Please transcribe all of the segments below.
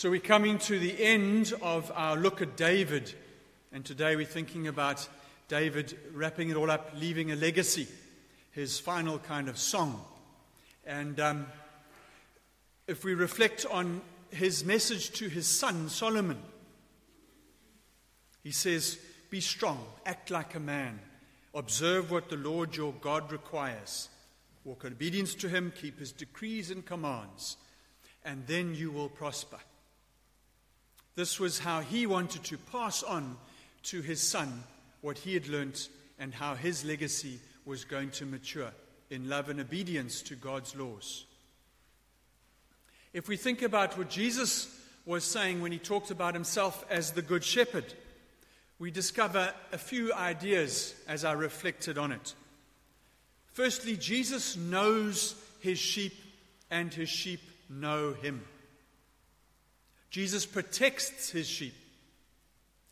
So we're coming to the end of our look at David, and today we're thinking about David wrapping it all up, leaving a legacy, his final kind of song. And if we reflect on his message to his son Solomon, he says, "Be strong, act like a man, observe what the Lord your God requires, walk in obedience to him, keep his decrees and commands, and then you will prosper." This was how he wanted to pass on to his son what he had learnt and how his legacy was going to mature in love and obedience to God's laws. If we think about what Jesus was saying when he talked about himself as the Good Shepherd, we discover a few ideas as I reflected on it. Firstly, Jesus knows his sheep and his sheep know him. Jesus protects his sheep.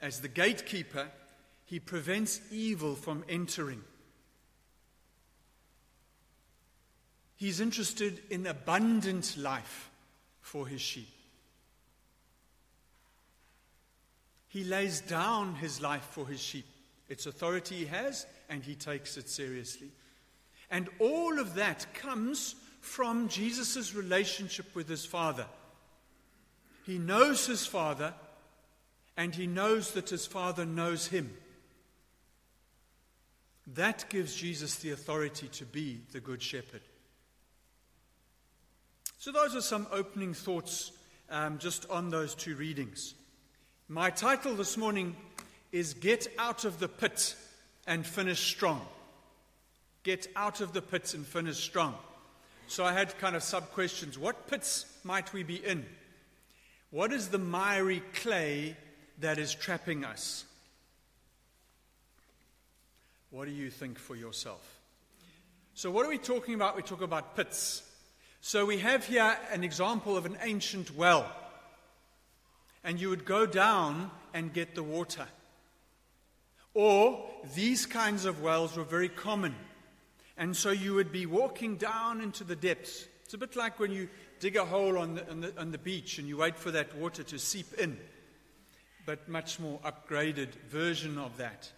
As the gatekeeper, he prevents evil from entering. He's interested in abundant life for his sheep. He lays down his life for his sheep. It's authority he has, and he takes it seriously. And all of that comes from Jesus' relationship with his Father. He knows his Father, and he knows that his Father knows him. That gives Jesus the authority to be the Good Shepherd. So those are some opening thoughts just on those two readings. My title this morning is Get Out of the Pit and Finish Strong. Get out of the pit and finish strong. So I had kind of sub-questions. What pits might we be in? What is the miry clay that is trapping us? What do you think for yourself? So what are we talking about? We talk about pits. So we have here an example of an ancient well. And you would go down and get the water. Or these kinds of wells were very common. And so you would be walking down into the depths. It's a bit like when you dig a hole on the beach and you wait for that water to seep in. But much more upgraded version of that.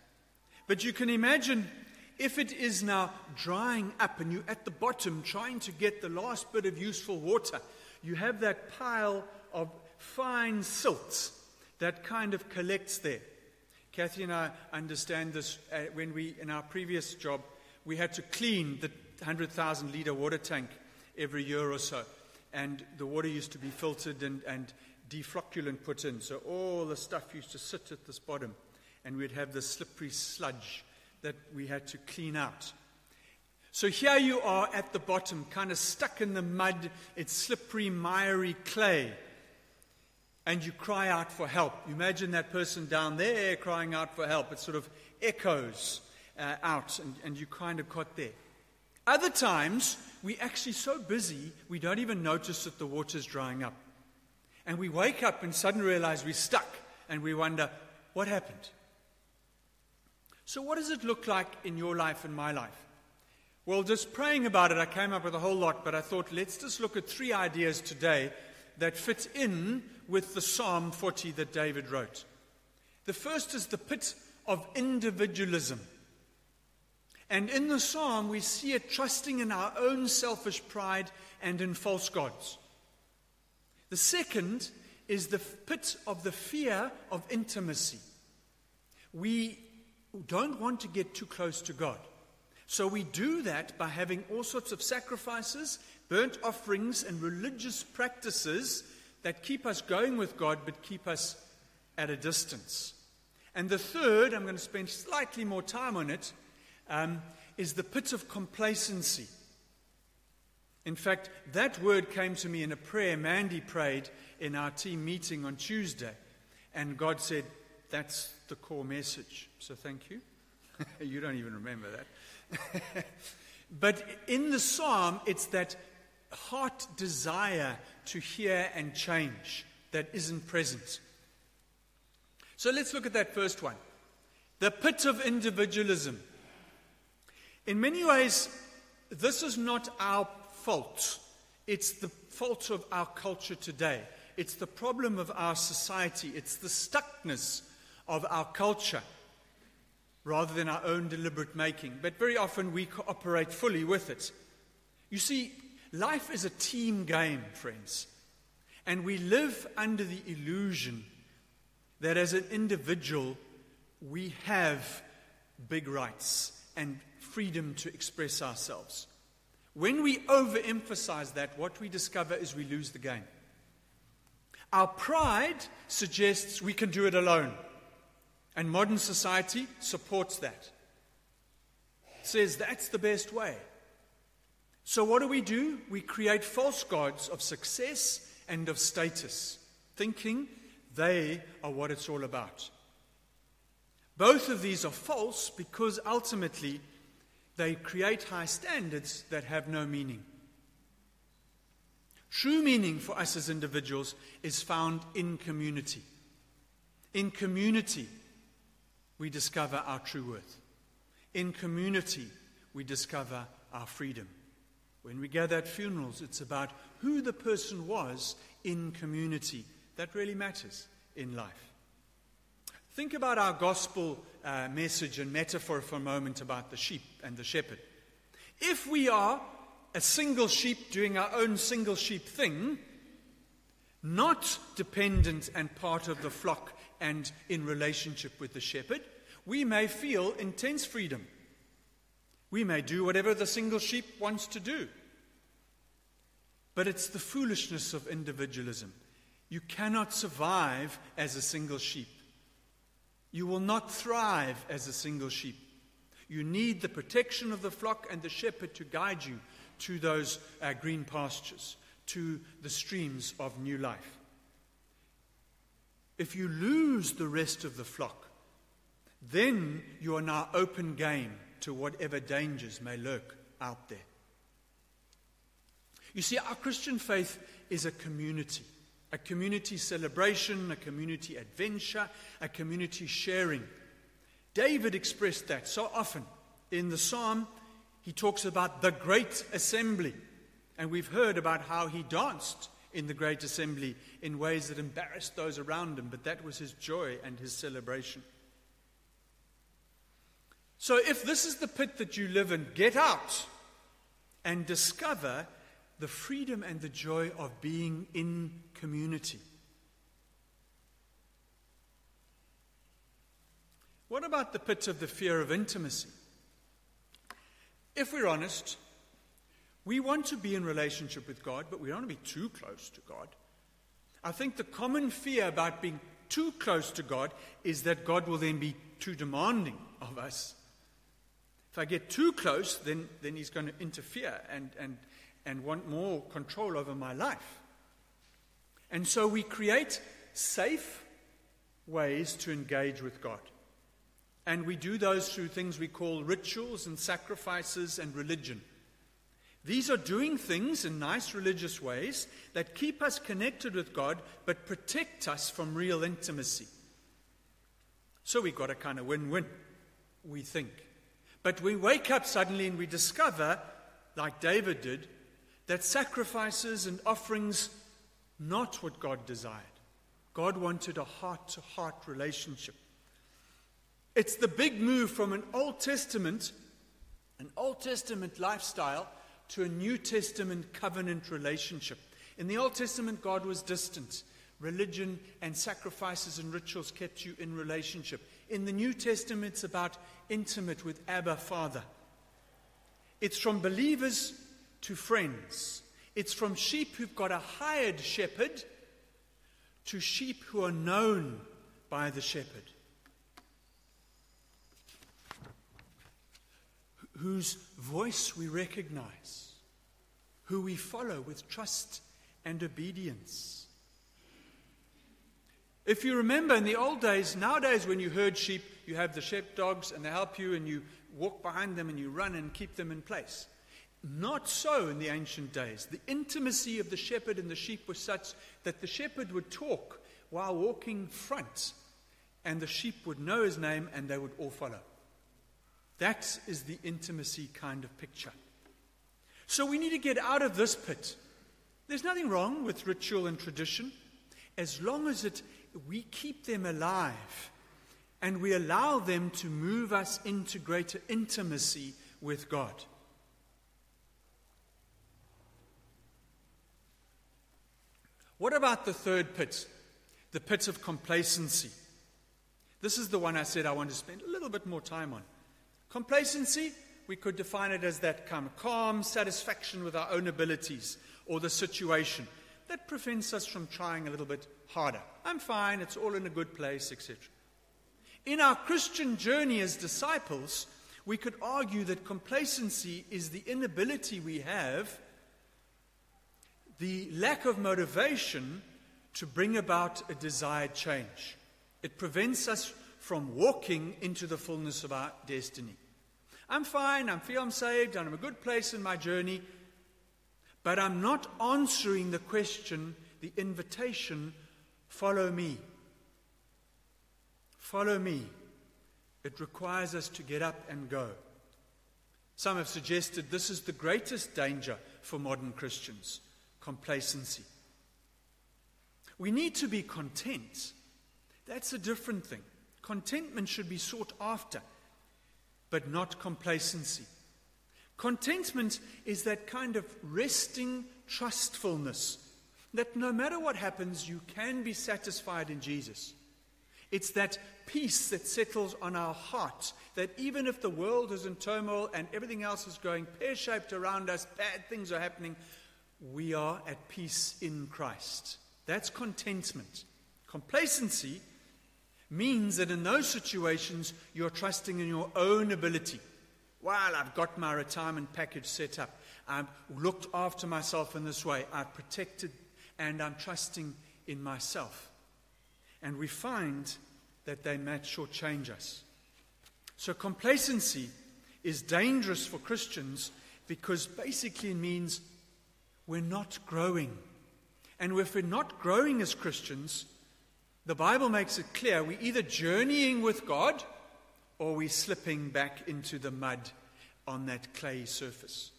But you can imagine if it is now drying up and you're at the bottom trying to get the last bit of useful water, you have that pile of fine silt that kind of collects there. Kathy and I understand this when we, in our previous job, we had to clean the 100,000 litre water tank every year or so. And the water used to be filtered and deflocculant put in. So all the stuff used to sit at this bottom. And we'd have this slippery sludge that we had to clean out. So here you are at the bottom, kind of stuck in the mud. It's slippery, miry clay. And you cry out for help. Imagine that person down there crying out for help. It sort of echoes out, and you kind of got there. Other times, we're actually so busy, we don't even notice that the water's drying up. And we wake up and suddenly realize we're stuck, and we wonder, what happened? So what does it look like in your life and my life? Well, just praying about it, I came up with a whole lot, but I thought, let's just look at 3 ideas today that fit in with the Psalm 40 that David wrote. The first is the pit of individualism. And in the psalm, we see it trusting in our own selfish pride and in false gods. The second is the pit of the fear of intimacy. We don't want to get too close to God. So we do that by having all sorts of sacrifices, burnt offerings, and religious practices that keep us going with God but keep us at a distance. And the third, I'm going to spend slightly more time on it, is the pit of complacency. In fact, that word came to me in a prayer Mandy prayed in our team meeting on Tuesday. And God said, that's the core message. So thank you. You don't even remember that. But in the psalm, it's that heart desire to hear and change that isn't present. So let's look at that first one. The pit of individualism. In many ways, this is not our fault. It's the fault of our culture today. It's the problem of our society. It's the stuckness of our culture rather than our own deliberate making. But very often we cooperate fully with it. You see, life is a team game, friends. And we live under the illusion that as an individual, we have big rights and freedom to express ourselves. When we overemphasize that, what we discover is we lose the game. Our pride suggests we can do it alone. And modern society supports that. It says that's the best way. So what do? We create false gods of success and of status, thinking they are what it's all about. Both of these are false because ultimately they create high standards that have no meaning. True meaning for us as individuals is found in community. In community, we discover our true worth. In community, we discover our freedom. When we gather at funerals, it's about who the person was in community. That really matters in life. Think about our gospel message and metaphor for a moment about the sheep and the shepherd. If we are a single sheep doing our own single sheep thing, not dependent and part of the flock and in relationship with the shepherd, we may feel intense freedom. We may do whatever the single sheep wants to do. But it's the foolishness of individualism. You cannot survive as a single sheep. You will not thrive as a single sheep. You need the protection of the flock and the shepherd to guide you to those green pastures, to the streams of new life. If you lose the rest of the flock, then you are now open game to whatever dangers may lurk out there. You see, our Christian faith is a community celebration, a community adventure, a community sharing. David expressed that so often. In the psalm, he talks about the great assembly. And we've heard about how he danced in the great assembly in ways that embarrassed those around him, but that was his joy and his celebration. So if this is the pit that you live in, get out and discover the freedom and the joy of being in community. What about the pit of the fear of intimacy? If we're honest, we want to be in relationship with God, but we don't want to be too close to God. I think the common fear about being too close to God is that God will then be too demanding of us. If I get too close, then he's going to interfere and want more control over my life. And so we create safe ways to engage with God. And we do those through things we call rituals and sacrifices and religion. These are doing things in nice religious ways that keep us connected with God but protect us from real intimacy. So we've got a kind of win-win, we think. But we wake up suddenly and we discover, like David did, that sacrifices and offerings not what God desired. God wanted a heart-to-heart relationship. It's the big move from an Old Testament lifestyle to a New Testament covenant relationship. In the Old Testament, God was distant. Religion and sacrifices and rituals kept you in relationship. In the New Testament, it's about intimate with Abba, Father. It's from believers to friends. It's from sheep who've got a hired shepherd to sheep who are known by the shepherd, whose voice we recognize, who we follow with trust and obedience. If you remember in the old days, nowadays when you herd sheep, you have the sheepdogs and they help you and you walk behind them and you run and keep them in place. Not so in the ancient days. The intimacy of the shepherd and the sheep was such that the shepherd would talk while walking front and the sheep would know his name and they would all follow. That is the intimacy kind of picture. So we need to get out of this pit. There's nothing wrong with ritual and tradition. as long as we keep them alive and we allow them to move us into greater intimacy with God. What about the third pit? The pit of complacency. This is the one I said I want to spend a little bit more time on. Complacency, we could define it as that kind of calm satisfaction with our own abilities or the situation that prevents us from trying a little bit harder. I'm fine, it's all in a good place, etc. In our Christian journey as disciples, we could argue that complacency is the inability we have, the lack of motivation to bring about a desired change. It prevents us from walking into the fullness of our destiny. I'm fine, I feel I'm saved, I'm in a good place in my journey, but I'm not answering the question, the invitation, follow me. Follow me. It requires us to get up and go. Some have suggested this is the greatest danger for modern Christians, complacency. We need to be content. That's a different thing. Contentment should be sought after, but not complacency. Contentment is that kind of resting trustfulness that no matter what happens, you can be satisfied in Jesus. It's that peace that settles on our heart, that even if the world is in turmoil and everything else is going pear-shaped around us, bad things are happening, we are at peace in Christ. That's contentment. Complacency means that in those situations, you're trusting in your own ability. Well, I've got my retirement package set up. I've looked after myself in this way. I've protected and I'm trusting in myself. And we find that they might shortchange us. So complacency is dangerous for Christians because basically it means we're not growing. And if we're not growing as Christians, the Bible makes it clear we're either journeying with God or we're slipping back into the mud on that clay surface.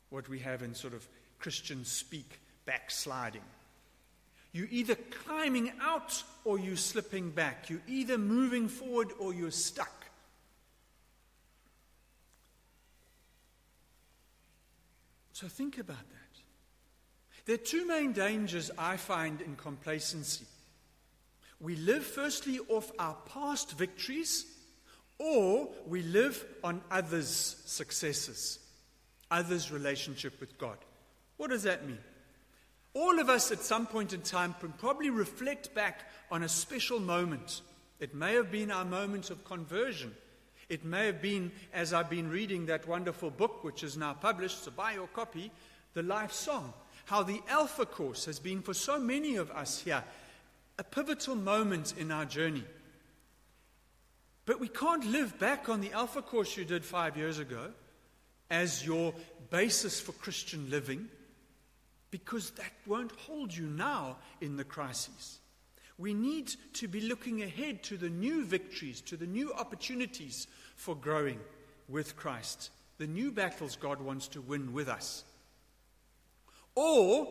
What we have in sort of Christian speak, backsliding. You're either climbing out or you're slipping back. You're either moving forward or you're stuck. So think about that. There are two main dangers I find in complacency. We live firstly off our past victories, or we live on others' successes, others' relationship with God. What does that mean? All of us at some point in time can probably reflect back on a special moment. It may have been our moment of conversion. It may have been, as I've been reading that wonderful book, which is now published, so buy your copy, The Life Song. How the Alpha Course has been for so many of us here a pivotal moment in our journey. But we can't live back on the Alpha Course you did 5 years ago as your basis for Christian living, because that won't hold you now in the crises. We need to be looking ahead to the new victories, to the new opportunities for growing with Christ, the new battles God wants to win with us. Or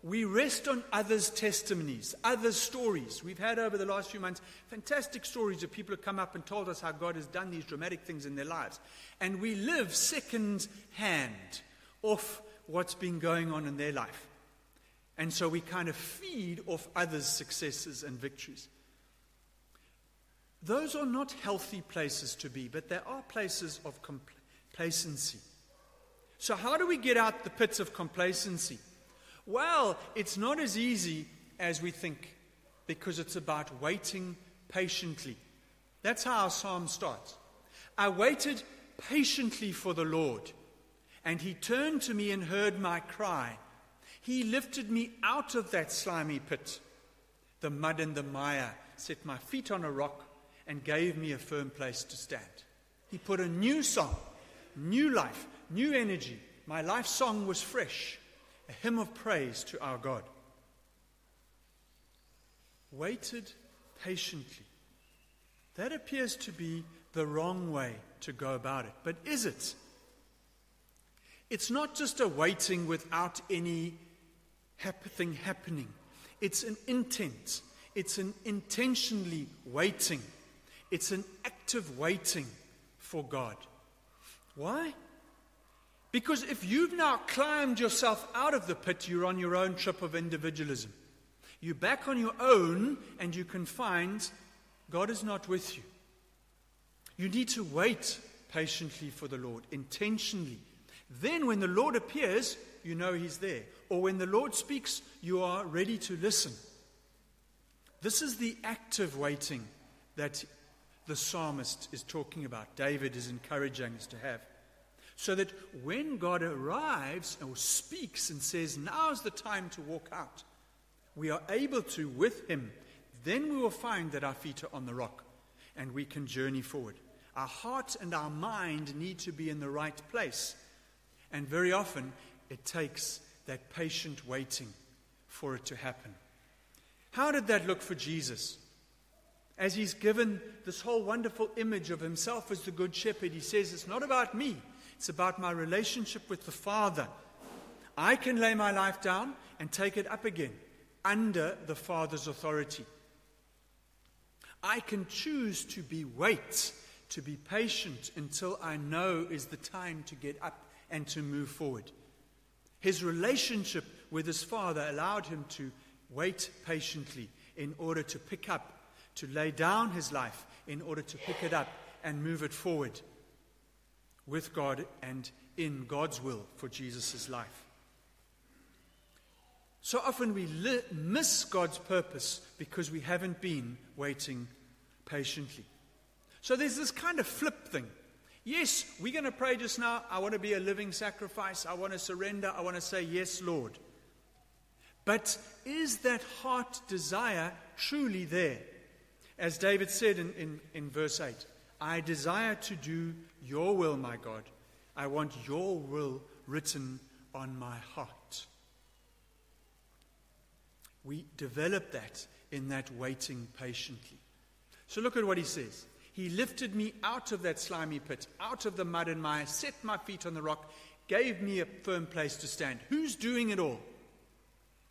we rest on others' testimonies, others' stories. We've had over the last few months fantastic stories of people who come up and told us how God has done these dramatic things in their lives. And we live second hand off what's been going on in their life. And so we kind of feed off others' successes and victories. Those are not healthy places to be, but there are places of complacency. So how do we get out the pits of complacency? Well, it's not as easy as we think, because it's about waiting patiently. That's how our psalm starts. I waited patiently for the Lord, and he turned to me and heard my cry. He lifted me out of that slimy pit, the mud and the mire, set my feet on a rock, and gave me a firm place to stand. He put a new song, new life, new energy. My life song was fresh, a hymn of praise to our God. Waited patiently. That appears to be the wrong way to go about it. But is it? It's not just a waiting without anything happening. It's an intent. It's an intentionally waiting. It's an active waiting for God. Why? Because if you've now climbed yourself out of the pit, you're on your own trip of individualism. You're back on your own, and you can find God is not with you. You need to wait patiently for the Lord, intentionally. Then when the Lord appears, you know He's there. Or when the Lord speaks, you are ready to listen. This is the active waiting that the psalmist is talking about. David is encouraging us to have. So that when God arrives or speaks and says, now's the time to walk out, we are able to with Him. Then we will find that our feet are on the rock and we can journey forward. Our heart and our mind need to be in the right place. And very often it takes that patient waiting for it to happen. How did that look for Jesus? As He's given this whole wonderful image of Himself as the Good Shepherd, He says, it's not about me. It's about my relationship with the Father. I can lay my life down and take it up again under the Father's authority. I can choose to be patient until I know is the time to get up and to move forward. His relationship with His Father allowed Him to wait patiently in order to pick up, to lay down His life in order to pick it up and move it forward with God and in God's will for Jesus' life. So often we miss God's purpose because we haven't been waiting patiently. So there's this kind of flip thing. Yes, we're going to pray just now. I want to be a living sacrifice. I want to surrender. I want to say, yes, Lord. But is that heart desire truly there? As David said in verse 8, I desire to do your will, my God. I want your will written on my heart. We develop that in that waiting patiently. So look at what he says. He lifted me out of that slimy pit, out of the mud and mire, set my feet on the rock, gave me a firm place to stand. Who's doing it all?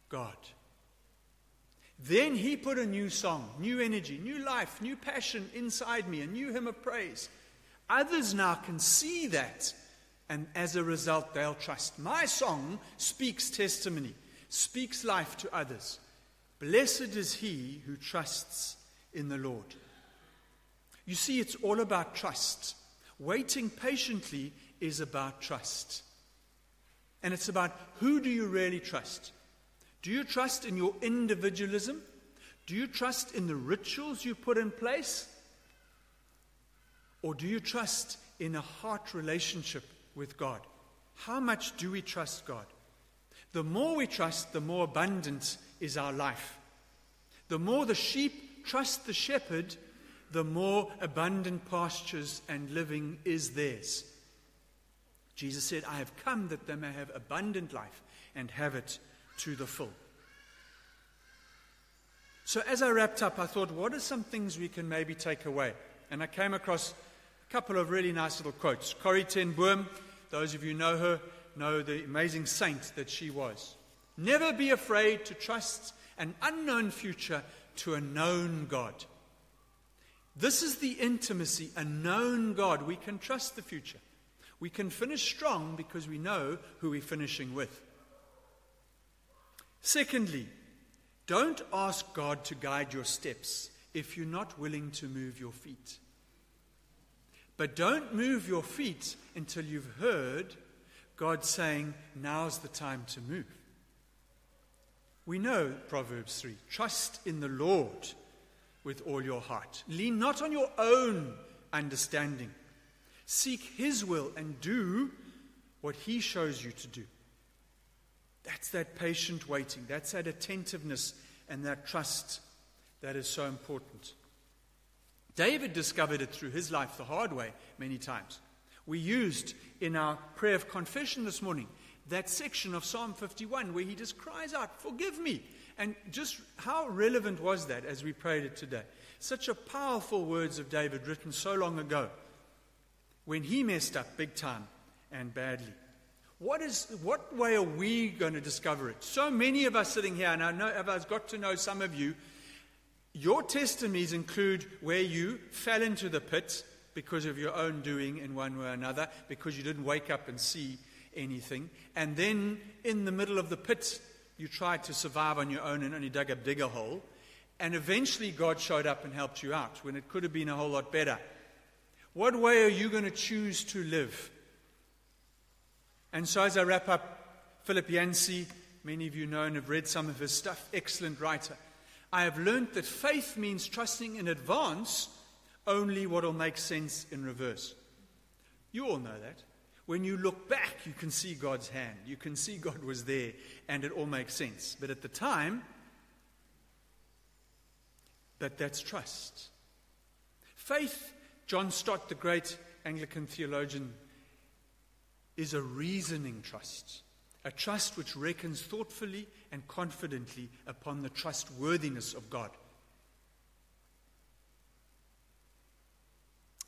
God. Then He put a new song, new energy, new life, new passion inside me, a new hymn of praise. Others now can see that, and as a result, they'll trust. My song speaks testimony, speaks life to others. Blessed is he who trusts in the Lord. You see, it's all about trust. Waiting patiently is about trust. And it's about who do you really trust? Do you trust in your individualism? Do you trust in the rituals you put in place? Or do you trust in a heart relationship with God? How much do we trust God? The more we trust, the more abundant is our life. The more the sheep trust the shepherd, the more abundant pastures and living is theirs. Jesus said, I have come that they may have abundant life and have it to the full. So as I wrapped up, I thought, what are some things we can maybe take away? And I came across a couple of really nice little quotes. Corrie ten Boom, those of you who know her, know the amazing saint that she was. Never be afraid to trust an unknown future to a known God. This is the intimacy, a known God. We can trust the future. We can finish strong because we know who we're finishing with. Secondly, don't ask God to guide your steps if you're not willing to move your feet. But don't move your feet until you've heard God saying, now's the time to move. We know Proverbs 3, trust in the Lord with all your heart. Lean not on your own understanding. Seek His will and do what He shows you to do. That's that patient waiting. That's that attentiveness and that trust that is so important. David discovered it through his life the hard way many times. We used in our prayer of confession this morning that section of Psalm 51 where he just cries out, forgive me. And just how relevant was that as we prayed it today? Such a powerful words of David written so long ago when he messed up big time and badly. What way are we going to discover it? So many of us sitting here, and I know I've got to know some of you, your testimonies include where you fell into the pit because of your own doing in one way or another, because you didn't wake up and see anything. And then in the middle of the pit, you tried to survive on your own and only dug a bigger hole. And eventually God showed up and helped you out when it could have been a whole lot better. What way are you going to choose to live? And so as I wrap up, Philip Yancey, many of you know and have read some of his stuff, excellent writer. I have learned that faith means trusting in advance only what will make sense in reverse. You all know that. When you look back, you can see God's hand. You can see God was there, and it all makes sense. But at the time, that's trust. Faith, John Stott, the great Anglican theologian, is a reasoning trust. A trust which reckons thoughtfully and confidently upon the trustworthiness of God.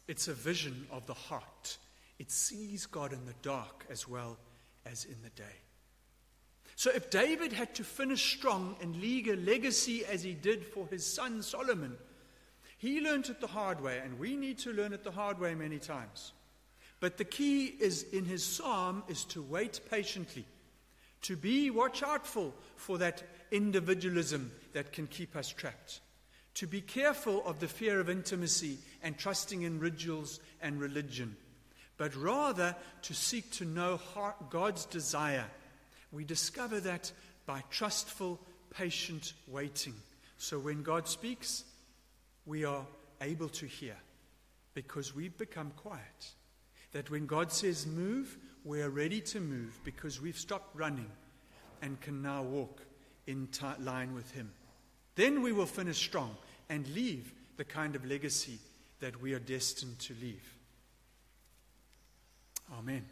It's a vision of the heart. It sees God in the dark as well as in the day. So if David had to finish strong and leave a legacy as he did for his son Solomon, he learned it the hard way, and we need to learn it the hard way many times. But the key is in his psalm is to wait patiently, to watch outful for that individualism that can keep us trapped, to be careful of the fear of intimacy and trusting in rituals and religion, but rather to seek to know God's desire. We discover that by trustful, patient waiting. So when God speaks, we are able to hear because we've become quiet. That when God says move, we are ready to move because we've stopped running and can now walk in line with Him. Then we will finish strong and leave the kind of legacy that we are destined to leave. Amen.